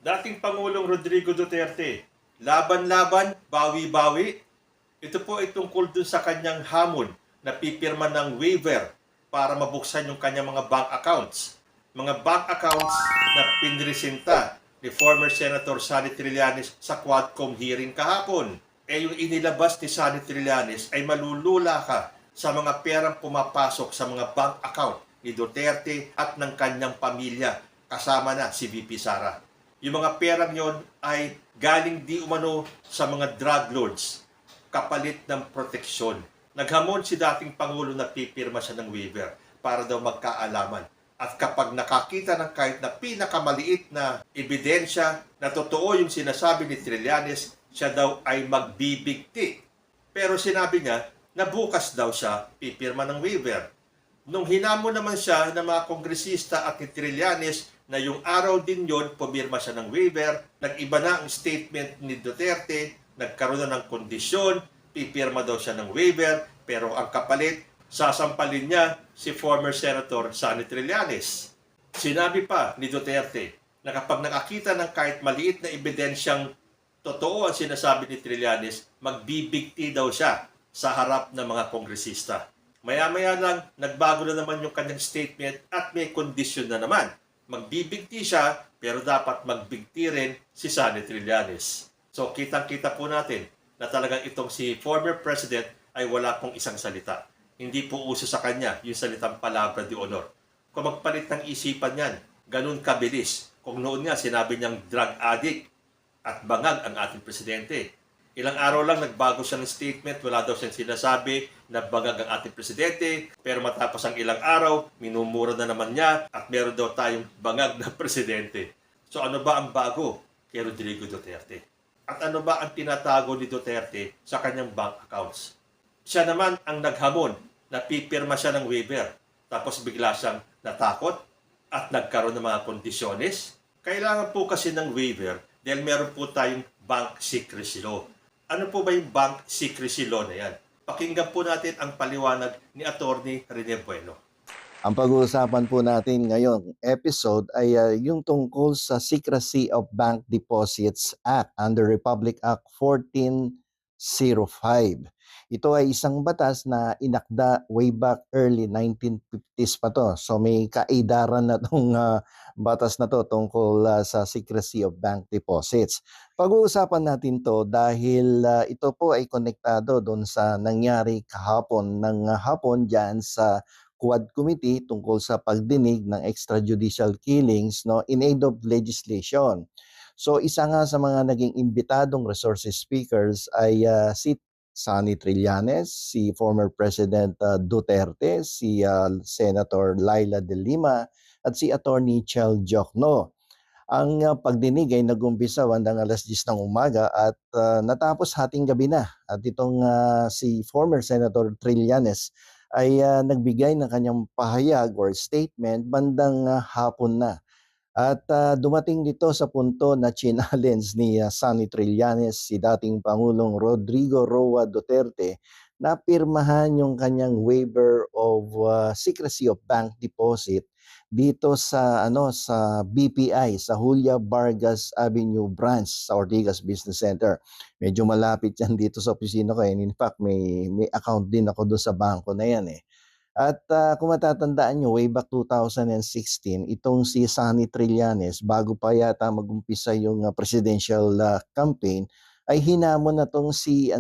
Dating Pangulong Rodrigo Duterte, laban-laban, bawi-bawi. Ito po ay tungkol dun sa kanyang hamon na pipirma ng waiver para mabuksan yung kanyang mga bank accounts. Mga bank accounts na pinresinta ni former Senator Sonny Trillanes sa Quadcom hearing kahapon. Yung inilabas ni Sonny Trillanes ay malulula ka sa mga perang pumapasok sa mga bank account ni Duterte at ng kanyang pamilya kasama na si VP Sara. Yung mga perang yon ay galing di umano sa mga drug lords kapalit ng proteksyon. Naghamon si dating Pangulo na pipirma siya ng waiver para daw magkaalaman. At kapag nakakita ng kahit na pinakamaliit na ebidensya na totoo yung sinasabi ni Trillanes, siya daw ay magbibigti. Pero sinabi niya na bukas daw siya pipirma ng waiver. Nung hinamon naman siya ng mga kongresista at ni Trillanes na yung araw din yon pumirma siya ng waiver, nag-iba na ang statement ni Duterte, nagkaroon na ng kondisyon, pipirma daw siya ng waiver, pero ang kapalit, sasampalin niya si former Senator Sonny Trillanes. Sinabi pa ni Duterte na kapag nakakita ng kahit maliit na ebidensyang totoo ang sinasabi ni Trillanes, magbibigti daw siya sa harap ng mga kongresista. Maya-maya lang, nagbago na naman yung kanyang statement at may kondisyon na naman. Magbibigti siya, pero dapat magbigti rin si Sonny Trillanes. So, kitang-kita po natin na talagang itong si former president ay wala pong isang salita. Hindi po uso sa kanya yung salitang palabra de honor. Kung magpalit ng isipan yan, ganun kabilis. Kung noon nga sinabi niyang drug addict at bangag ang ating presidente. Ilang araw lang nagbago siya ng statement, wala daw siyang sinasabi na bangag ang ating presidente, pero matapos ang ilang araw, minumura na naman niya at meron daw tayong bangag na presidente. So ano ba ang bago kay Rodrigo Duterte? At ano ba ang tinatago ni Duterte sa kanyang bank accounts? Siya naman ang naghamon na pipirma siya ng waiver, tapos bigla siyang natakot at nagkaroon ng mga kondisyones. Kailangan po kasi ng waiver dahil meron po tayong bank secrecy law. Ano po ba yung bank secrecy law na yan? Pakinggan po natin ang paliwanag ni Attorney Rene Bueno. Ang pag-uusapan po natin ngayong episode ay yung tungkol sa Secrecy of Bank Deposits Act under Republic Act 1405. Ito ay isang batas na inakda way back early 1950s pa to. So may kaidaran na tong batas na to tungkol sa Secrecy of Bank Deposits. Pag-uusapan natin to dahil ito po ay konektado doon sa nangyari kahapon ng hapon dyan sa Quad Committee tungkol sa pagdinig ng extrajudicial killings in aid of legislation. So isa nga sa mga naging imbitadong resources speakers ay si Sonny Trillanes, si former President Duterte, si Senator Laila De Lima at si Attorney Chel Jokno. Ang pagdinig ay nag-umpisa bandang alas 10 ng umaga at natapos hating gabi na. At itong si former Senator Trillanes ay nagbigay ng kanyang pahayag or statement bandang hapon na. At dumating dito sa punto na challenge ni Sonny Trillanes si dating Pangulong Rodrigo Roa Duterte na pirmahan yung kanyang waiver of secrecy of bank deposit dito sa BPI sa Julia Vargas Avenue branch sa Ortigas Business Center. Medyo malapit yan dito sa opisina ko. In fact, may account din ako doon sa bangko na yan eh. At kung matatandaan nyo, way back 2016, itong si Sonny Trillanes, bago pa yata mag-umpisa yung presidential campaign, ay hinamon na tong si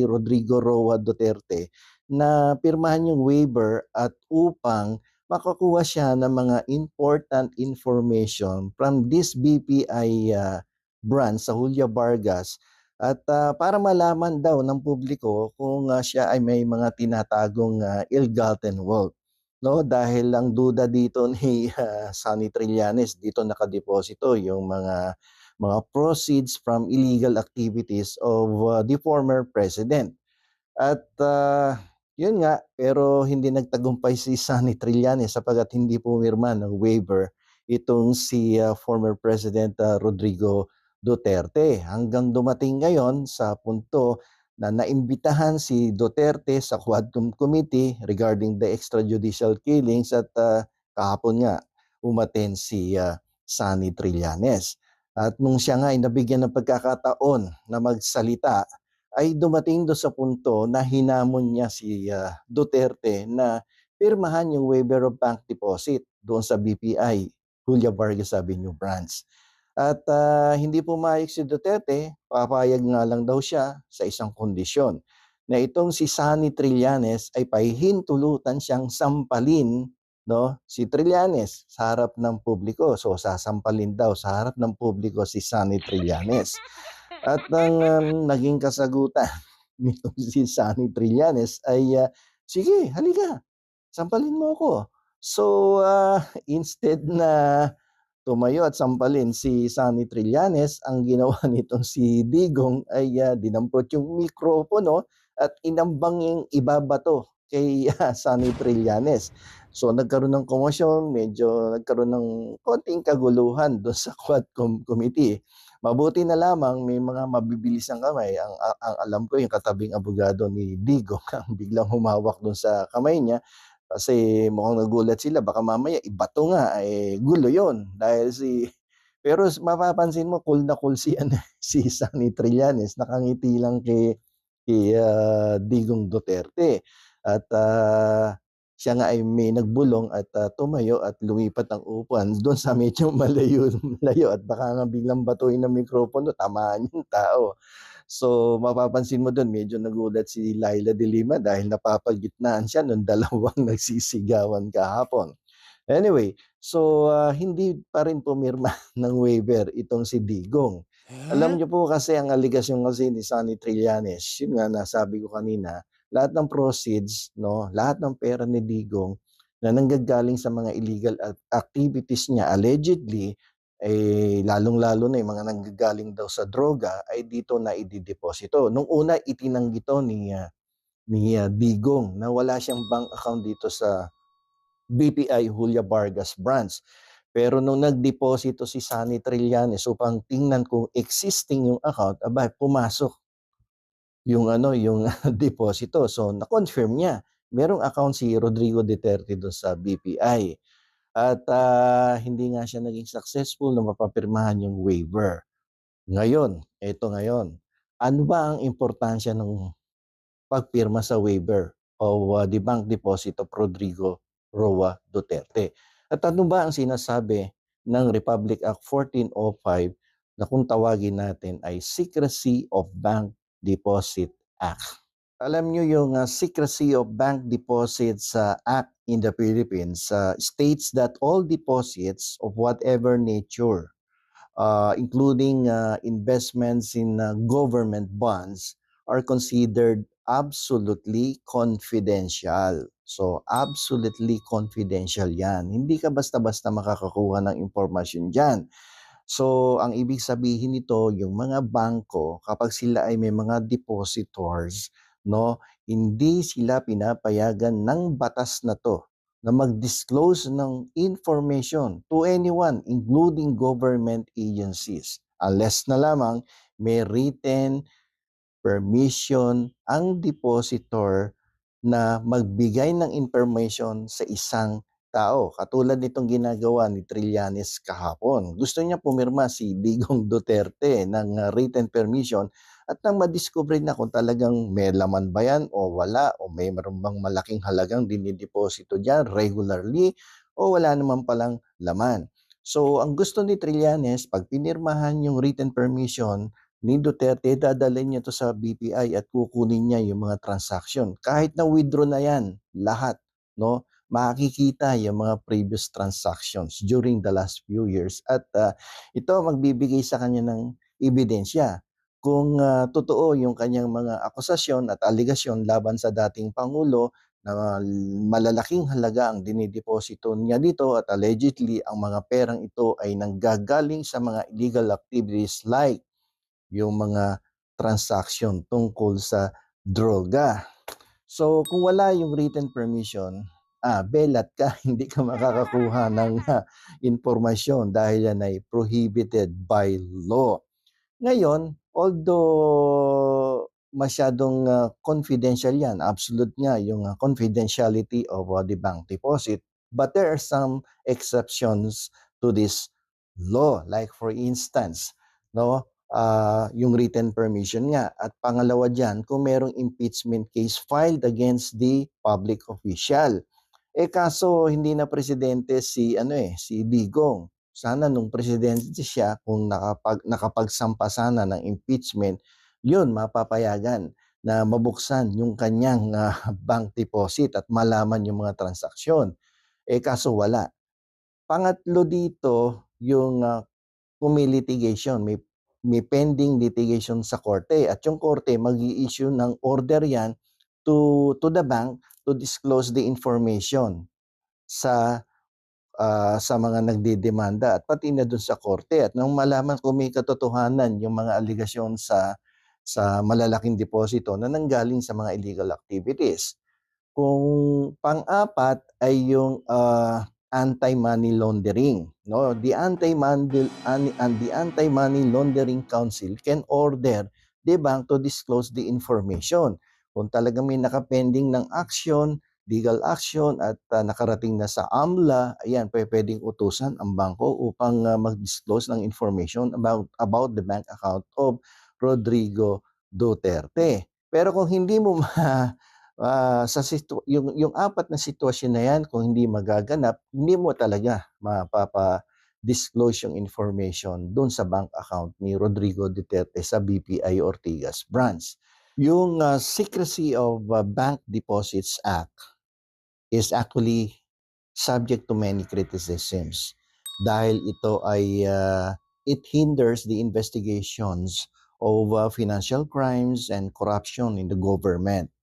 Rodrigo Roa Duterte na pirmahan yung waiver at upang makakuha siya ng mga important information from this BPI branch sa Julia Vargas at para malaman daw ng publiko kung siya ay may mga tinatagong ill-gotten wealth. No, dahil ang duda dito ni Sonny Trillanes, dito nakadeposito yung mga proceeds from illegal activities of the former president. At yun nga, pero hindi nagtagumpay si Sonny Trillanes sapagat hindi pumirma ng waiver itong si former President Rodrigo Duterte. Hanggang dumating ngayon sa punto na naimbitahan si Duterte sa Quadcom Committee regarding the extrajudicial killings at kahapon nga umaten si Sonny Trillanes. At nung siya nga ay nabigyan ng pagkakataon na magsalita, ay dumating do sa punto na hinamon niya si Duterte na pirmahan yung waiver of bank deposit doon sa BPI, Julia Vargas Avenue branch. At hindi pumayag si Duterte, papayag nga lang daw siya sa isang kondisyon na itong si Sunny Trillanes ay pahihintulutan siyang sampalin, no, si Trillanes sa harap ng publiko. So sasampalin daw sa harap ng publiko si Sunny Trillanes. At ang naging kasagutan nitong si Sunny Trillanes ay sige, halika, sampalin mo ako. So instead na tumayo at sampalin si Sunny Trillanes, ang ginawa nitong si Digong ay dinampot yung mikropono at inambang yung ibabato kay Sunny Trillanes. So nagkaroon ng komosyon, medyo nagkaroon ng konting kaguluhan doon sa Quadcom Committee. Mabuti na lamang may mga mabibilis ang kamay. Ang alam ko yung katabing abogado ni Digong ang biglang humawak doon sa kamay niya kasi mukhang nagulat sila baka mamaya ibato nga, gulo yon dahil pero mapapansin mo cool na cool si si Sunny Trillanes, nakangiti lang kay Digong Duterte at siya nga ay may nagbulong at tumayo at lumipat ng upuan doon sa medyo malayo at baka nga biglang batuin ng mikropono, tamaan yung tao. So mapapansin mo doon medyo nagulat si Laila de Lima dahil napapagitnaan siya nung dalawang nagsisigawan kahapon. Anyway, so hindi pa rin pumirma ng waiver itong si Digong. Alam niyo po kasi ang aligasyon kasi ni Sunny Trillanes, yun nga nasabi ko kanina, lahat ng proceeds, no, lahat ng pera ni Digong na nanggagaling sa mga illegal activities niya allegedly lalong-lalo na yung mga nanggagaling daw sa droga ay dito na idideposito. Nung una itinanggi to ni Digong na wala siyang bank account dito sa BPI Julia Vargas branch. Pero nung nagdeposito si Sunny Trillanes upang tingnan kung existing yung account, aba pumasok yung yung deposito. So na-confirm niya, merong account si Rodrigo Duterte doon sa BPI. At hindi nga siya naging successful na mapapirmahan yung waiver. Ngayon, eto ngayon, ano ba ang importansya ng pagpirma sa waiver o the bank deposit of Rodrigo Roa Duterte? At ano ba ang sinasabi ng Republic Act 1405 na kung tawagin natin ay Secrecy of Bank Deposit Act? Alam nyo yung Secrecy of Bank Deposits Act in the Philippines states that all deposits of whatever nature, including investments in government bonds, are considered absolutely confidential. So, absolutely confidential yan. Hindi ka basta-basta makakakuha ng impormasyon dyan. So, ang ibig sabihin nito, yung mga bangko, kapag sila ay may mga depositors, no, hindi sila pinapayagan ng batas na to na mag-disclose ng information to anyone, including government agencies, unless na lamang may written permission ang depositor na magbigay ng information sa isang tao. Katulad nitong ginagawa ni Trillanes kahapon. Gusto niya pumirma si Digong Duterte ng written permission at nang madiscover na kung talagang may laman ba yan o wala o may meron bang malaking halagang dinideposito dyan regularly o wala naman palang laman. So, ang gusto ni Trillanes, pag pinirmahan yung written permission ni Duterte, dadalhin niya to sa BPI at kukunin niya yung mga transaction. Kahit na withdraw na yan, lahat, no? Makikita yung mga previous transactions during the last few years. At ito magbibigay sa kanya ng ebidensya kung totoo yung kanyang mga akusasyon at aligasyon laban sa dating Pangulo na malalaking halaga ang dinideposito niya dito at allegedly ang mga perang ito ay nanggagaling sa mga illegal activities like yung mga transaction tungkol sa droga. So kung wala yung written permission, belat ka, hindi ka makakakuha ng impormasyon dahil yan ay prohibited by law. Ngayon, although masyadong confidential yan, absolute nga yung confidentiality of the bank deposit, but there are some exceptions to this law. Like for instance, no, yung written permission nga. At pangalawa diyan, kung merong impeachment case filed against the public official. Kaso hindi na presidente si Digong. Sana nung presidente siya, kung nakapagsampa sana ng impeachment, yun mapapayagan na mabuksan yung kanyang bank deposit at malaman yung mga transaksyon. Kaso wala. Pangatlo dito, yung kung may litigation, may pending litigation sa korte at yung korte mag-i-issue ng order yan to the bank to disclose the information sa sa mga nagdedemanda at pati na dun sa korte at nang malaman kung may katotohanan yung mga aligasyon sa malalaking deposito na nanggaling sa mga illegal activities. Kung pang-apat ay yung anti-money laundering, no? The Anti-Money Laundering Council can order the bank to disclose the information. Kung talagang may nakapending ng action, legal action at nakarating na sa AMLA, ayan, pwedeng utusan ang bangko upang mag-disclose ng information about the bank account of Rodrigo Duterte. Pero kung hindi mo yung apat na sitwasyon na yan, kung hindi magaganap, hindi mo talaga mapapa-disclose yung information doon sa bank account ni Rodrigo Duterte sa BPI Ortigas branch. Yung Secrecy of Bank Deposits Act is actually subject to many criticisms dahil ito ay it hinders the investigations of financial crimes and corruption in the government.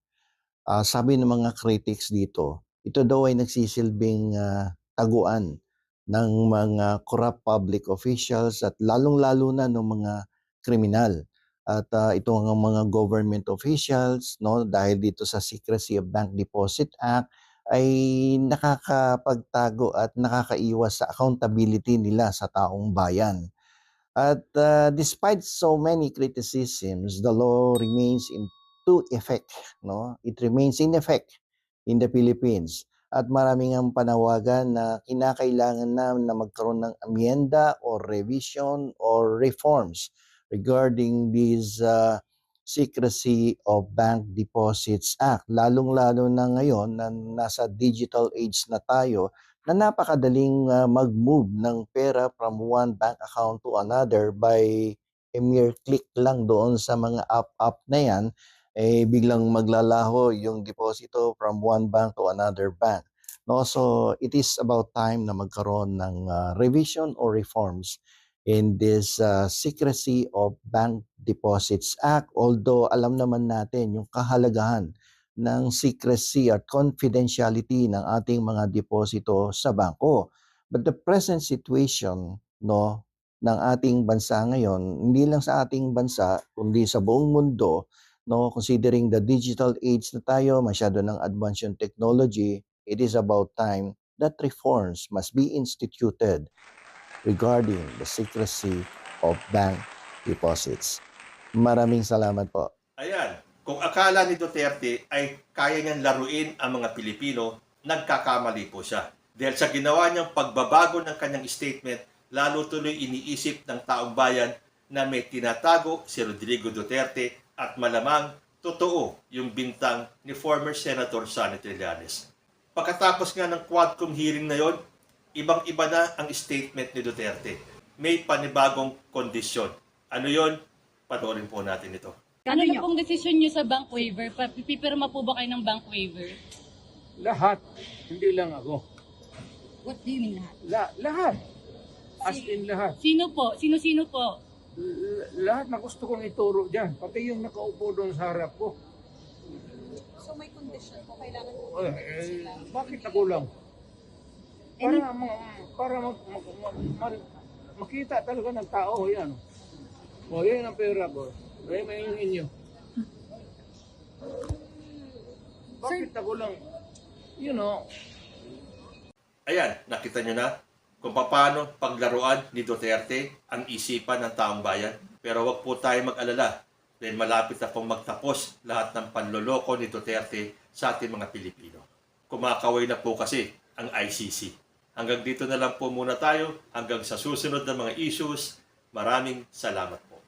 Sabi ng mga critics dito, ito daw ay nagsisilbing taguan ng mga corrupt public officials at lalong-lalo na ng mga kriminal. At ito ang mga government officials, no, dahil dito sa Secrecy of Bank Deposit Act ay nakakapagtago at nakakaiwas sa accountability nila sa taong bayan. At despite so many criticisms, the law remains to effect, no? It remains in effect in the Philippines. At maraming ang panawagan na kinakailangan na magkaroon ng amyenda or revision or reforms regarding this Secrecy of Bank Deposits Act. Lalong-lalo na ngayon na nasa digital age na tayo, na napakadaling mag-move ng pera from one bank account to another by a mere click lang doon sa mga app na yan, biglang maglalaho yung deposito from one bank to another bank. No, so it is about time na magkaroon ng revision or reforms in this Secrecy of Bank Deposits Act. Although alam naman natin yung kahalagahan ng secrecy at confidentiality ng ating mga deposito sa bangko. But the present situation, no, ng ating bansa ngayon, hindi lang sa ating bansa, kundi sa buong mundo, no, considering the digital age na tayo, masyado ng advance yung technology, it is about time that reforms must be instituted regarding the secrecy of bank deposits. Maraming salamat po. Ayan, kung akala ni Duterte ay kaya niyang laruin ang mga Pilipino, nagkakamali po siya. Dahil sa ginawa niyang pagbabago ng kanyang statement, lalo tuloy iniisip ng taong bayan na may tinatago si Rodrigo Duterte at malamang totoo yung bintang ni former Senator Sonny Trillanes. Pagkatapos nga ng Quadcom hearing na yon, ibang-iba na ang statement ni Duterte. May panibagong kondisyon. Ano yon? Panoorin po natin ito. Ano na pong desisyon nyo sa bank waiver? Pipirma po ba kayo ng bank waiver? Lahat. Hindi lang ako. What do you mean lahat? Lahat. As in lahat. Sino po? Sino-sino po? Lahat na gusto kong ituro dyan. Pati yung nakaupo doon sa harap ko. So may condition po, kailangan po Bakit ako lang? Para makita talaga ng tao yan. O yan ang pera ko. Ay, may inyo. Bakit ako lang? You know. Ayan, nakita nyo na kung paano paglaruan ni Duterte ang isipan ng taong bayan. Pero wag po tayo mag-alala dahil malapit na pong magtapos lahat ng panloloko ni Duterte sa ating mga Pilipino. Kumakaway na po kasi ang ICC. Hanggang dito na lang po muna tayo. Hanggang sa susunod na mga issues. Maraming salamat po.